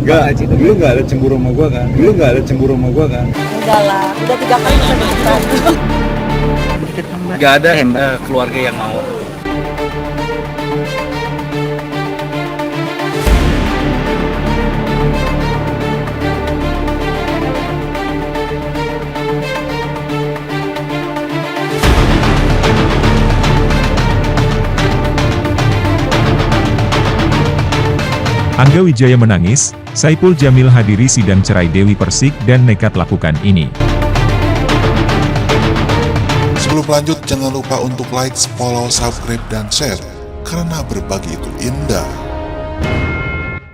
Enggak, dulu nggak ada cemburu sama gua kan? Dulu nggak ada cemburu sama gua kan? Enggak lah, udah 3 kali bisa deketan. Nggak ada keluarga yang mau. Angga Wijaya menangis, Saipul Jamil hadiri sidang cerai Dewi Persik dan nekat lakukan ini. Sebelum lanjut, jangan lupa untuk like, follow, subscribe, dan share, karena berbagi itu indah.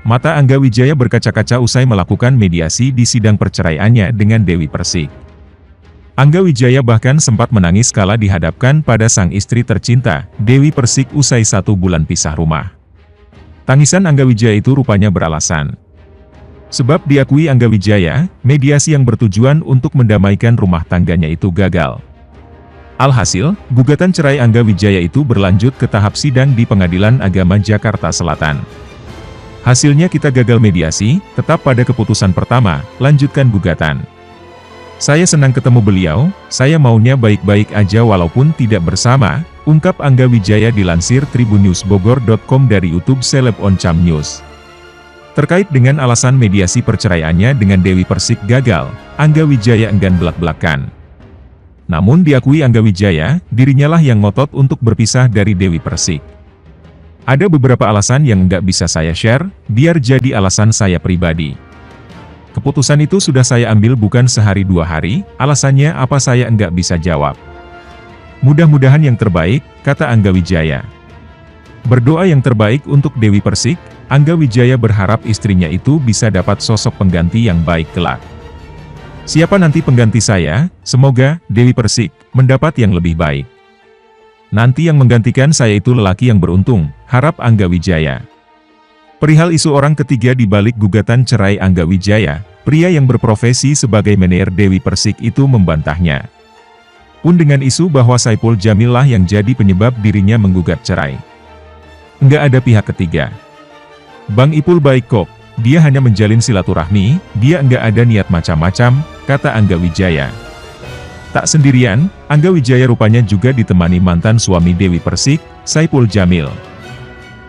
Mata Angga Wijaya berkaca-kaca usai melakukan mediasi di sidang perceraiannya dengan Dewi Persik. Angga Wijaya bahkan sempat menangis kala dihadapkan pada sang istri tercinta, Dewi Persik usai 1 bulan pisah rumah. Tangisan Angga Wijaya itu rupanya beralasan. Sebab diakui Angga Wijaya, mediasi yang bertujuan untuk mendamaikan rumah tangganya itu gagal. Alhasil, gugatan cerai Angga Wijaya itu berlanjut ke tahap sidang di Pengadilan Agama Jakarta Selatan. Hasilnya kita gagal mediasi, tetap pada keputusan pertama, lanjutkan gugatan. Saya senang ketemu beliau, saya maunya baik-baik aja walaupun tidak bersama, ungkap Angga Wijaya dilansir tribunnewsbogor.com dari YouTube Seleb Oncam News. Terkait dengan alasan mediasi perceraiannya dengan Dewi Persik gagal, Angga Wijaya enggan belak-belakan. Namun diakui Angga Wijaya, dirinya lah yang ngotot untuk berpisah dari Dewi Persik. Ada beberapa alasan yang nggak bisa saya share, biar jadi alasan saya pribadi. Keputusan itu sudah saya ambil bukan sehari 2 hari, alasannya apa saya nggak bisa jawab. Mudah-mudahan yang terbaik, kata Angga Wijaya. Berdoa yang terbaik untuk Dewi Persik, Angga Wijaya berharap istrinya itu bisa dapat sosok pengganti yang baik kelak. Siapa nanti pengganti saya, semoga Dewi Persik mendapat yang lebih baik. Nanti yang menggantikan saya itu lelaki yang beruntung, harap Angga Wijaya. Perihal isu orang ketiga di balik gugatan cerai Angga Wijaya, pria yang berprofesi sebagai manajer Dewi Persik itu membantahnya. Pun dengan isu bahwa Saipul Jamil lah yang jadi penyebab dirinya menggugat cerai. Nggak ada pihak ketiga. Bang Ipul baik kok, dia hanya menjalin silaturahmi, dia nggak ada niat macam-macam, kata Angga Wijaya. Tak sendirian, Angga Wijaya rupanya juga ditemani mantan suami Dewi Persik, Saipul Jamil.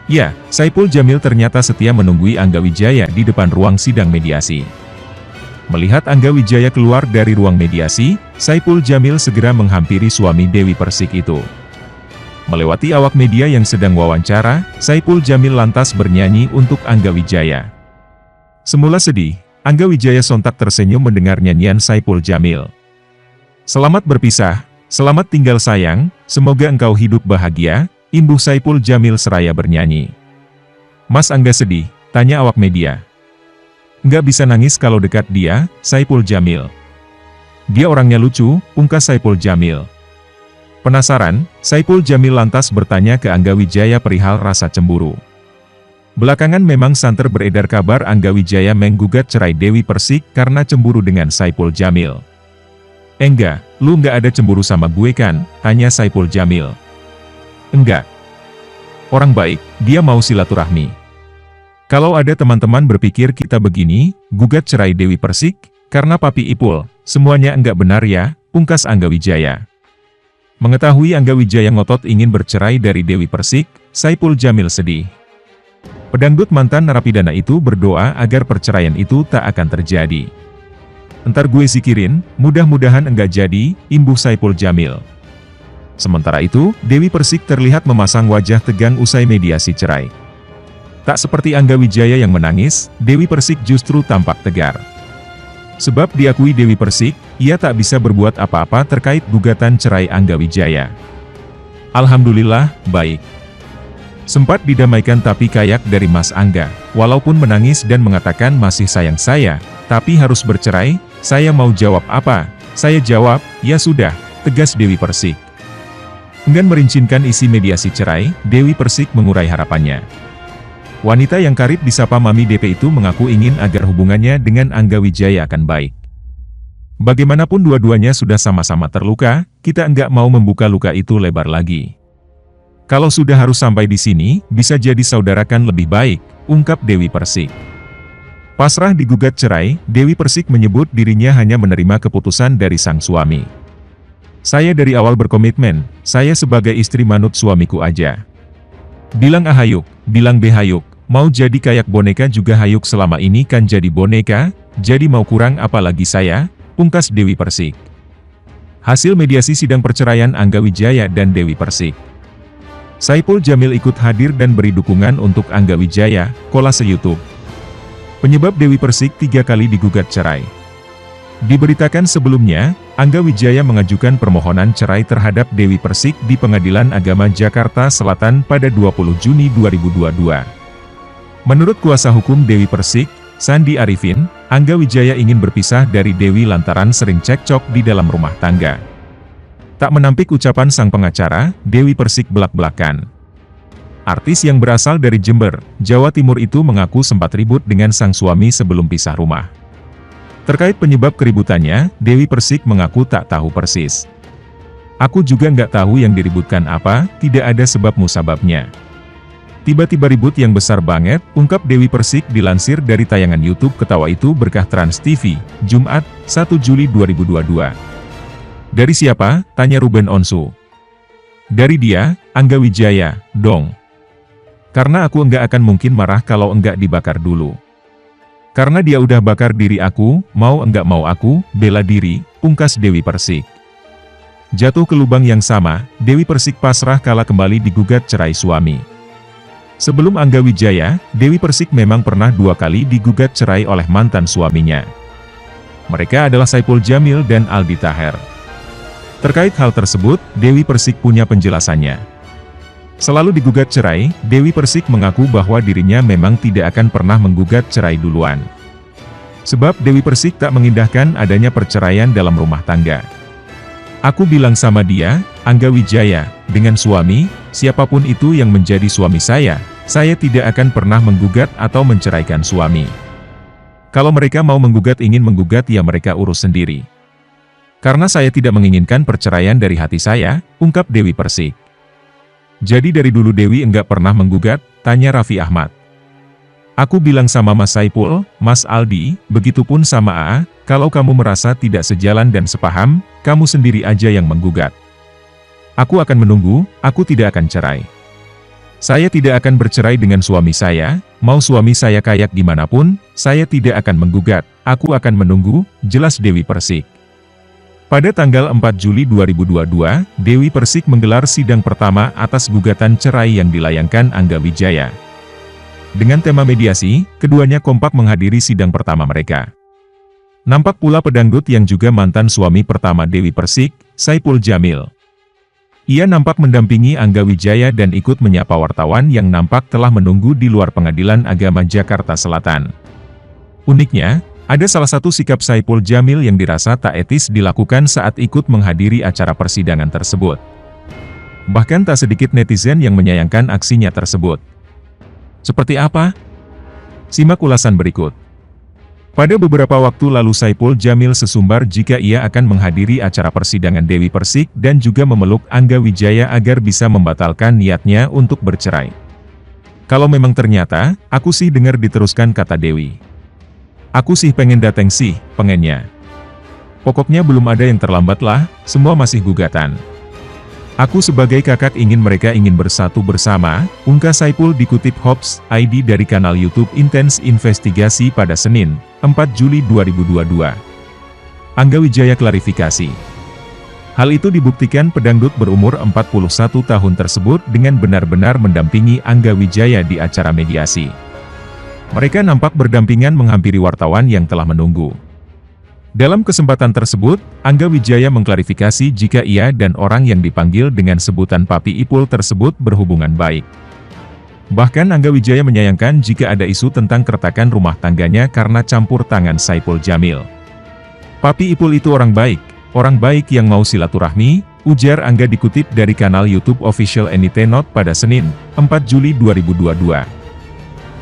Ya, Saipul Jamil ternyata setia menunggui Angga Wijaya di depan ruang sidang mediasi. Melihat Angga Wijaya keluar dari ruang mediasi, Saipul Jamil segera menghampiri suami Dewi Persik itu. Melewati awak media yang sedang wawancara, Saipul Jamil lantas bernyanyi untuk Angga Wijaya. Semula sedih, Angga Wijaya sontak tersenyum mendengar nyanyian Saipul Jamil. Selamat berpisah, selamat tinggal sayang, semoga engkau hidup bahagia, imbuh Saipul Jamil seraya bernyanyi. Mas Angga sedih, tanya awak media. Nggak bisa nangis kalau dekat dia, Saipul Jamil. Dia orangnya lucu, pungkas Saipul Jamil. Penasaran, Saipul Jamil lantas bertanya ke Angga Wijaya perihal rasa cemburu. Belakangan memang santer beredar kabar Angga Wijaya menggugat cerai Dewi Persik karena cemburu dengan Saipul Jamil. Enggak, lu nggak ada cemburu sama gue kan, tanya Saipul Jamil. Enggak. Orang baik, dia mau silaturahmi. Kalau ada teman-teman berpikir kita begini, gugat cerai Dewi Persik, karena Papi Ipul, semuanya enggak benar ya, pungkas Angga Wijaya. Mengetahui Angga Wijaya ngotot ingin bercerai dari Dewi Persik, Saipul Jamil sedih. Pedangdut mantan narapidana itu berdoa agar perceraian itu tak akan terjadi. Entar gue zikirin, mudah-mudahan enggak jadi, imbuh Saipul Jamil. Sementara itu, Dewi Persik terlihat memasang wajah tegang usai mediasi cerai. Tak seperti Angga Wijaya yang menangis, Dewi Persik justru tampak tegar. Sebab diakui Dewi Persik, ia tak bisa berbuat apa-apa terkait gugatan cerai Angga Wijaya. Alhamdulillah, baik. Sempat didamaikan tapi kayak dari Mas Angga, walaupun menangis dan mengatakan masih sayang saya, tapi harus bercerai, saya mau jawab apa? Saya jawab, ya sudah, tegas Dewi Persik. Enggan merincinkan isi mediasi cerai, Dewi Persik mengurai harapannya. Wanita yang karib disapa Mami DP itu mengaku ingin agar hubungannya dengan Angga Wijaya akan baik. Bagaimanapun dua-duanya sudah sama-sama terluka, kita enggak mau membuka luka itu lebar lagi. Kalau sudah harus sampai di sini, bisa jadi saudarakan lebih baik, ungkap Dewi Persik. Pasrah digugat cerai, Dewi Persik menyebut dirinya hanya menerima keputusan dari sang suami. Saya dari awal berkomitmen, saya sebagai istri manut suamiku aja. Bilang A hayuk, bilang B hayuk, mau jadi kayak boneka juga hayuk, selama ini kan jadi boneka, jadi mau kurang apa lagi saya, pungkas Dewi Persik. Hasil mediasi sidang perceraian Angga Wijaya dan Dewi Persik. Saipul Jamil ikut hadir dan beri dukungan untuk Angga Wijaya, kolase YouTube. Penyebab Dewi Persik 3 kali digugat cerai. Diberitakan sebelumnya, Angga Wijaya mengajukan permohonan cerai terhadap Dewi Persik di Pengadilan Agama Jakarta Selatan pada 20 Juni 2022. Menurut kuasa hukum Dewi Persik, Sandi Arifin, Angga Wijaya ingin berpisah dari Dewi lantaran sering cekcok di dalam rumah tangga. Tak menampik ucapan sang pengacara, Dewi Persik belak-belakan. Artis yang berasal dari Jember, Jawa Timur itu mengaku sempat ribut dengan sang suami sebelum pisah rumah. Terkait penyebab keributannya, Dewi Persik mengaku tak tahu persis. Aku juga nggak tahu yang diributkan apa, tidak ada sebab musababnya. Tiba-tiba ribut yang besar banget, ungkap Dewi Persik dilansir dari tayangan YouTube Ketawa Itu Berkah Trans TV, Jumat, 1 Juli 2022. Dari siapa? Tanya Ruben Onsu. Dari dia, Angga Wijaya, dong. Karena aku enggak akan mungkin marah kalau enggak dibakar dulu. Karena dia udah bakar diri aku, mau enggak mau aku, bela diri, pungkas Dewi Persik. Jatuh ke lubang yang sama, Dewi Persik pasrah kala kembali digugat cerai suami. Sebelum Angga Wijaya, Dewi Persik memang pernah 2 kali digugat cerai oleh mantan suaminya. Mereka adalah Saipul Jamil dan Aldi Taher. Terkait hal tersebut, Dewi Persik punya penjelasannya. Selalu digugat cerai, Dewi Persik mengaku bahwa dirinya memang tidak akan pernah menggugat cerai duluan. Sebab Dewi Persik tak mengindahkan adanya perceraian dalam rumah tangga. Aku bilang sama dia, Angga Wijaya, dengan suami, siapapun itu yang menjadi suami saya tidak akan pernah menggugat atau menceraikan suami. Kalau mereka mau menggugat ingin menggugat ya mereka urus sendiri. Karena saya tidak menginginkan perceraian dari hati saya, ungkap Dewi Persik. Jadi dari dulu Dewi enggak pernah menggugat, tanya Raffi Ahmad. Aku bilang sama Mas Saipul, Mas Aldi, begitupun sama AA, kalau kamu merasa tidak sejalan dan sepaham, kamu sendiri aja yang menggugat. Aku akan menunggu, aku tidak akan cerai. Saya tidak akan bercerai dengan suami saya, mau suami saya kayak gimana pun, saya tidak akan menggugat, aku akan menunggu, jelas Dewi Persik. Pada tanggal 4 Juli 2022, Dewi Persik menggelar sidang pertama atas gugatan cerai yang dilayangkan Angga Wijaya. Dengan tema mediasi, keduanya kompak menghadiri sidang pertama mereka. Nampak pula pedangdut yang juga mantan suami pertama Dewi Persik, Saipul Jamil. Ia nampak mendampingi Angga Wijaya dan ikut menyapa wartawan yang nampak telah menunggu di luar Pengadilan Agama Jakarta Selatan. Uniknya, ada salah satu sikap Saipul Jamil yang dirasa tak etis dilakukan saat ikut menghadiri acara persidangan tersebut. Bahkan tak sedikit netizen yang menyayangkan aksinya tersebut. Seperti apa? Simak ulasan berikut. Pada beberapa waktu lalu Saipul Jamil sesumbar jika ia akan menghadiri acara persidangan Dewi Persik dan juga memeluk Angga Wijaya agar bisa membatalkan niatnya untuk bercerai. Kalau memang ternyata, aku sih dengar diteruskan kata Dewi. Aku sih pengen dateng sih, pengennya. Pokoknya belum ada yang terlambat lah, semua masih gugatan. Aku sebagai kakak ingin mereka ingin bersatu bersama, ungkap Saipul dikutip Hops ID dari kanal YouTube Intens Investigasi pada Senin, 4 Juli 2022. Angga Wijaya klarifikasi. Hal itu dibuktikan pedangdut berumur 41 tahun tersebut dengan benar-benar mendampingi Angga Wijaya di acara mediasi. Mereka nampak berdampingan menghampiri wartawan yang telah menunggu. Dalam kesempatan tersebut, Angga Wijaya mengklarifikasi jika ia dan orang yang dipanggil dengan sebutan Papi Ipul tersebut berhubungan baik. Bahkan Angga Wijaya menyayangkan jika ada isu tentang keretakan rumah tangganya karena campur tangan Saipul Jamil. Papi Ipul itu orang baik yang mau silaturahmi, ujar Angga dikutip dari kanal YouTube Official Enitenot pada Senin, 4 Juli 2022.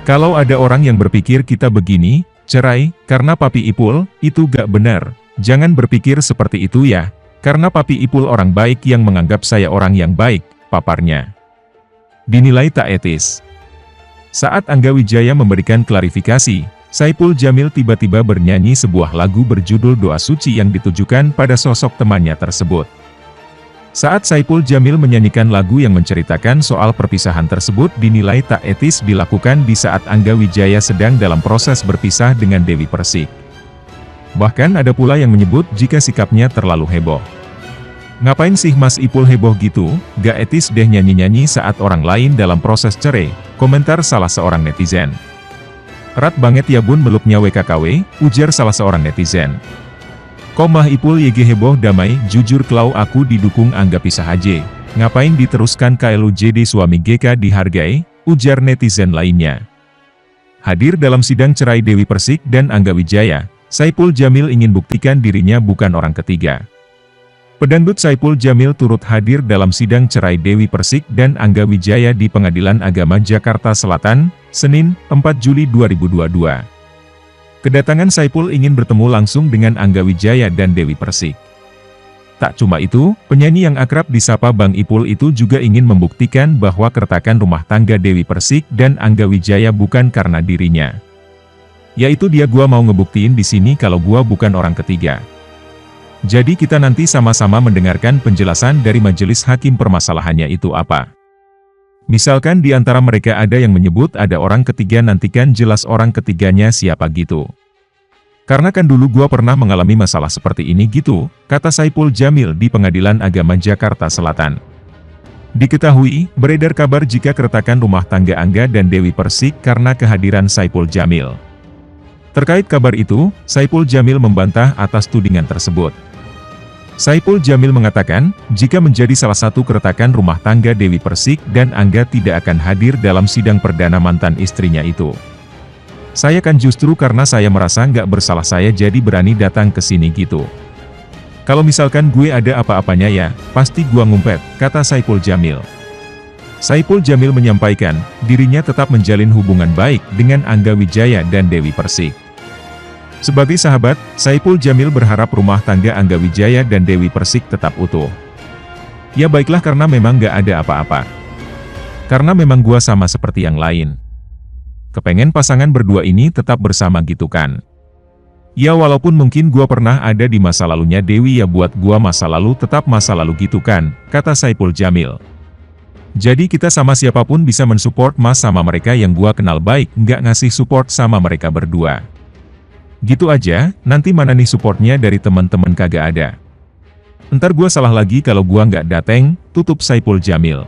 Kalau ada orang yang berpikir kita begini, cerai, karena Papi Ipul, itu gak benar. Jangan berpikir seperti itu ya, karena Papi Ipul orang baik yang menganggap saya orang yang baik, paparnya. Dinilai tak etis. Saat Angga Wijaya memberikan klarifikasi, Saipul Jamil tiba-tiba bernyanyi sebuah lagu berjudul Doa Suci yang ditujukan pada sosok temannya tersebut. Saat Saipul Jamil menyanyikan lagu yang menceritakan soal perpisahan tersebut dinilai tak etis dilakukan di saat Angga Wijaya sedang dalam proses berpisah dengan Dewi Persik. Bahkan ada pula yang menyebut jika sikapnya terlalu heboh. Ngapain sih Mas Ipul heboh gitu, gak etis deh nyanyi-nyanyi saat orang lain dalam proses cerai, komentar salah seorang netizen. Erat banget ya bun meluknya WKKW, ujar salah seorang netizen. Komah Ipul YG heboh damai, jujur klau aku didukung Angga pisah aja. Ngapain diteruskan KLUJD suami GK dihargai, ujar netizen lainnya. Hadir dalam sidang cerai Dewi Persik dan Angga Wijaya, Saipul Jamil ingin buktikan dirinya bukan orang ketiga. Pedangdut Saipul Jamil turut hadir dalam sidang cerai Dewi Persik dan Angga Wijaya di Pengadilan Agama Jakarta Selatan, Senin, 4 Juli 2022. Kedatangan Saipul ingin bertemu langsung dengan Angga Wijaya dan Dewi Persik. Tak cuma itu, penyanyi yang akrab disapa Bang Ipul itu juga ingin membuktikan bahwa keretakan rumah tangga Dewi Persik dan Angga Wijaya bukan karena dirinya. Yaitu dia gua mau ngebuktiin di sini kalau gua bukan orang ketiga. Jadi kita nanti sama-sama mendengarkan penjelasan dari majelis hakim permasalahannya itu apa. Misalkan di antara mereka ada yang menyebut ada orang ketiga, nantikan jelas orang ketiganya siapa gitu. Karena kan dulu gua pernah mengalami masalah seperti ini gitu, kata Saipul Jamil di Pengadilan Agama Jakarta Selatan. Diketahui, beredar kabar jika keretakan rumah tangga Angga dan Dewi Persik karena kehadiran Saipul Jamil. Terkait kabar itu, Saipul Jamil membantah atas tudingan tersebut. Saipul Jamil mengatakan, jika menjadi salah satu keretakan rumah tangga Dewi Persik dan Angga tidak akan hadir dalam sidang perdana mantan istrinya itu. Saya kan justru karena saya merasa nggak bersalah saya jadi berani datang ke sini gitu. Kalau misalkan gue ada apa-apanya ya, pasti gua ngumpet, kata Saipul Jamil. Saipul Jamil menyampaikan, dirinya tetap menjalin hubungan baik dengan Angga Wijaya dan Dewi Persik. Sebagai sahabat, Saipul Jamil berharap rumah tangga Angga Wijaya dan Dewi Persik tetap utuh. Ya baiklah karena memang gak ada apa-apa. Karena memang gua sama seperti yang lain. Kepengen pasangan berdua ini tetap bersama gitu kan. Ya walaupun mungkin gua pernah ada di masa lalunya Dewi ya buat gua masa lalu tetap masa lalu gitu kan, kata Saipul Jamil. Jadi kita sama siapapun bisa mensupport mas sama mereka yang gua kenal baik, nggak ngasih support sama mereka berdua. Gitu aja, nanti mana nih supportnya dari teman-teman kagak ada. Entar gua salah lagi kalau gua nggak dateng, tutup Saipul Jamil.